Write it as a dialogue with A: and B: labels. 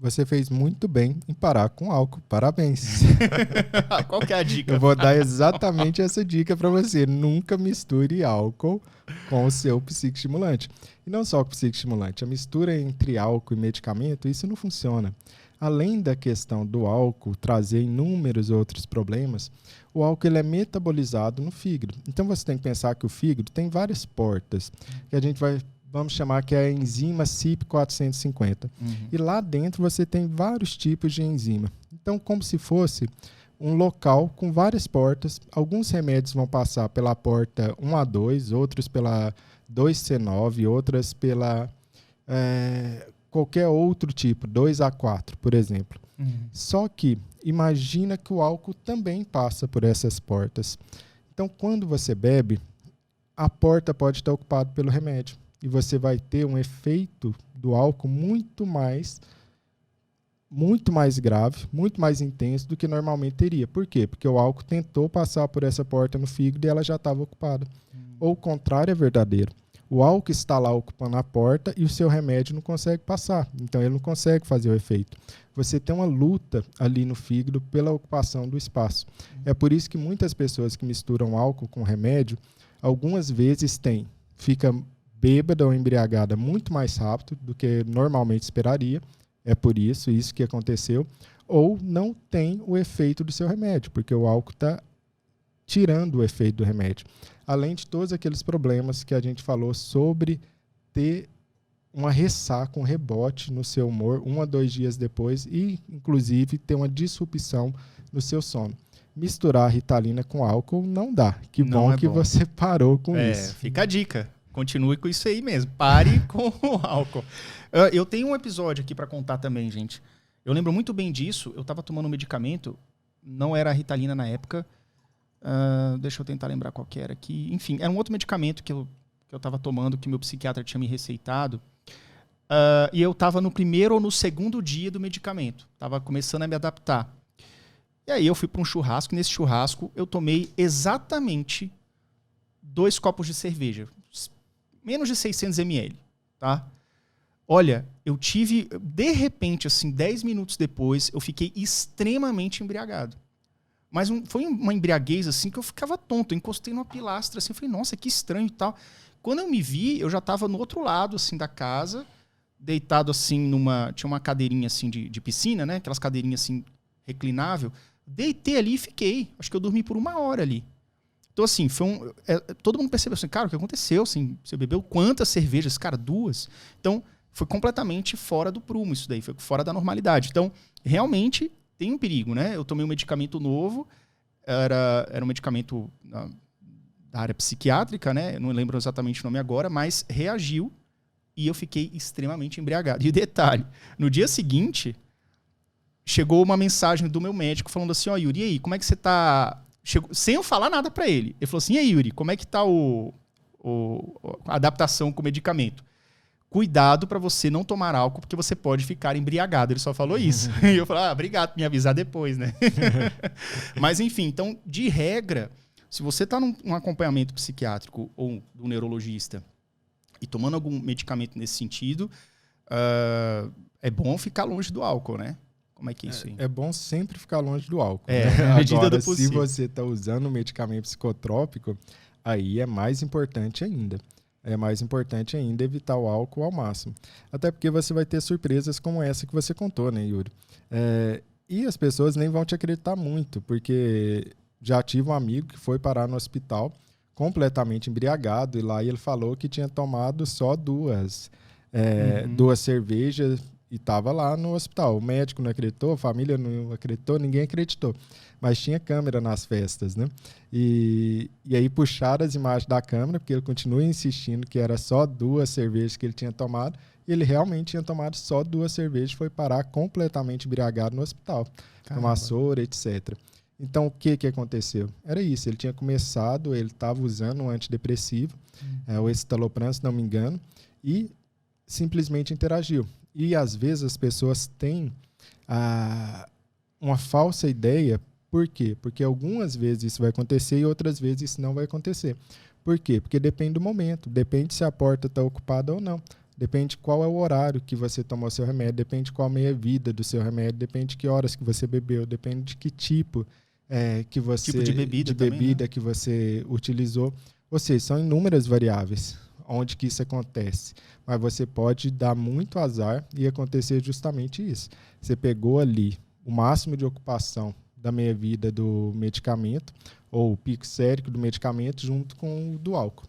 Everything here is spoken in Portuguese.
A: Você fez muito bem em parar com álcool. Parabéns.
B: Qual que é a dica?
A: Eu vou dar exatamente essa dica para você. Nunca misture álcool com o seu psicoestimulante. E não só com o psicoestimulante. A mistura entre álcool e medicamento, isso não funciona. Além da questão do álcool trazer inúmeros outros problemas, o álcool ele é metabolizado no fígado. Então você tem que pensar que o fígado tem várias portas, que a gente vamos chamar que é a enzima CYP450. E lá dentro você tem vários tipos de enzima. Então, como se fosse um local com várias portas. Alguns remédios vão passar pela porta 1A2, outros pela 2C9, outras pela qualquer outro tipo, 2A4, por exemplo. Só que imagina que o álcool também passa por essas portas. Então, quando você bebe, a porta pode estar ocupada pelo remédio. E você vai ter um efeito do álcool muito mais grave, muito mais intenso do que normalmente teria. Por quê? Porque o álcool tentou passar por essa porta no fígado e ela já estava ocupada. Ou o contrário é verdadeiro. O álcool está lá ocupando a porta e o seu remédio não consegue passar. Então ele não consegue fazer o efeito. Você tem uma luta ali no fígado pela ocupação do espaço. É por isso que muitas pessoas que misturam álcool com remédio, algumas vezes fica bêbada ou embriagada muito mais rápido do que normalmente esperaria. É por isso que aconteceu. Ou não tem o efeito do seu remédio, porque o álcool está tirando o efeito do remédio. Além de todos aqueles problemas que a gente falou sobre ter uma ressaca, um rebote no seu humor 1 a 2 dias depois e, inclusive, ter uma disrupção no seu sono. Misturar a Ritalina com álcool não dá. Que bom que você parou com isso.
B: Fica a dica. Continue com isso aí mesmo. Pare com o álcool. Eu tenho um episódio aqui para contar também, gente. Eu lembro muito bem disso. Eu estava tomando um medicamento. Não era a Ritalina na época. Deixa eu tentar lembrar qual que era aqui. Enfim, era um outro medicamento que eu estava tomando, que meu psiquiatra tinha me receitado. E eu estava no primeiro ou no segundo dia do medicamento. Estava começando a me adaptar. E aí eu fui para um churrasco. Nesse churrasco eu tomei exatamente 2 copos de cerveja. Menos de 600 ml, tá? Olha, eu tive, de repente, assim, 10 minutos depois, eu fiquei extremamente embriagado. Mas foi uma embriaguez, assim, que eu ficava tonto. Eu encostei numa pilastra, assim, eu falei, nossa, que estranho e tal. Quando eu me vi, eu já estava no outro lado, assim, da casa, deitado, assim, tinha uma cadeirinha, assim, de piscina, né? Aquelas cadeirinhas, assim, reclinável. Deitei ali e fiquei. Acho que eu dormi por 1 hora ali. Então, assim, todo mundo percebeu assim, cara, o que aconteceu? Assim, você bebeu quantas cervejas? Cara, 2. Então, foi completamente fora do prumo isso daí, foi fora da normalidade. Então, realmente, tem um perigo, né? Eu tomei um medicamento novo, era um medicamento da área psiquiátrica, né? Eu não lembro exatamente o nome agora, mas reagiu e eu fiquei extremamente embriagado. E detalhe, no dia seguinte, chegou uma mensagem do meu médico falando assim, Yuri, e aí, como é que você tá... sem eu falar nada para ele. Ele falou assim, e aí, Yuri, como é que tá a adaptação com o medicamento? Cuidado para você não tomar álcool, porque você pode ficar embriagado. Ele só falou isso. E eu falei, obrigado por me avisar depois, né? Mas, enfim, então, de regra, se você está num acompanhamento psiquiátrico ou do neurologista e tomando algum medicamento nesse sentido, é bom ficar longe do álcool, né? Como é que é isso aí?
A: É bom sempre ficar longe do álcool.
B: Na medida do possível.
A: Se você está usando um medicamento psicotrópico, aí é mais importante ainda. É mais importante ainda evitar o álcool ao máximo. Até porque você vai ter surpresas como essa que você contou, né, Yuri? E as pessoas nem vão te acreditar muito, porque já tive um amigo que foi parar no hospital completamente embriagado, e lá ele falou que tinha tomado só 2 cervejas, e estava lá no hospital. O médico não acreditou, a família não acreditou, ninguém acreditou. Mas tinha câmera nas festas, né? E aí puxaram as imagens da câmera, porque ele continua insistindo que era só 2 cervejas que ele tinha tomado. E ele realmente tinha tomado só 2 cervejas e foi parar completamente embriagado no hospital. Tomar soro, etc. Então, o que aconteceu? Era isso, ele tinha começado, ele estava usando um antidepressivo, o escitalopram, se não me engano, e simplesmente interagiu. E, às vezes, as pessoas têm uma falsa ideia. Por quê? Porque algumas vezes isso vai acontecer e outras vezes isso não vai acontecer. Por quê? Porque depende do momento. Depende se a porta está ocupada ou não. depende qual é o horário que você tomou seu remédio, depende qual a meia-vida do seu remédio, depende de que horas que você bebeu, depende de que tipo
B: Tipo de bebida também, né?
A: que você utilizou. Ou seja, são inúmeras variáveis onde que isso acontece. Mas você pode dar muito azar e acontecer justamente isso. Você pegou ali o máximo de ocupação da meia-vida do medicamento, ou o pico sérico do medicamento junto com o do álcool.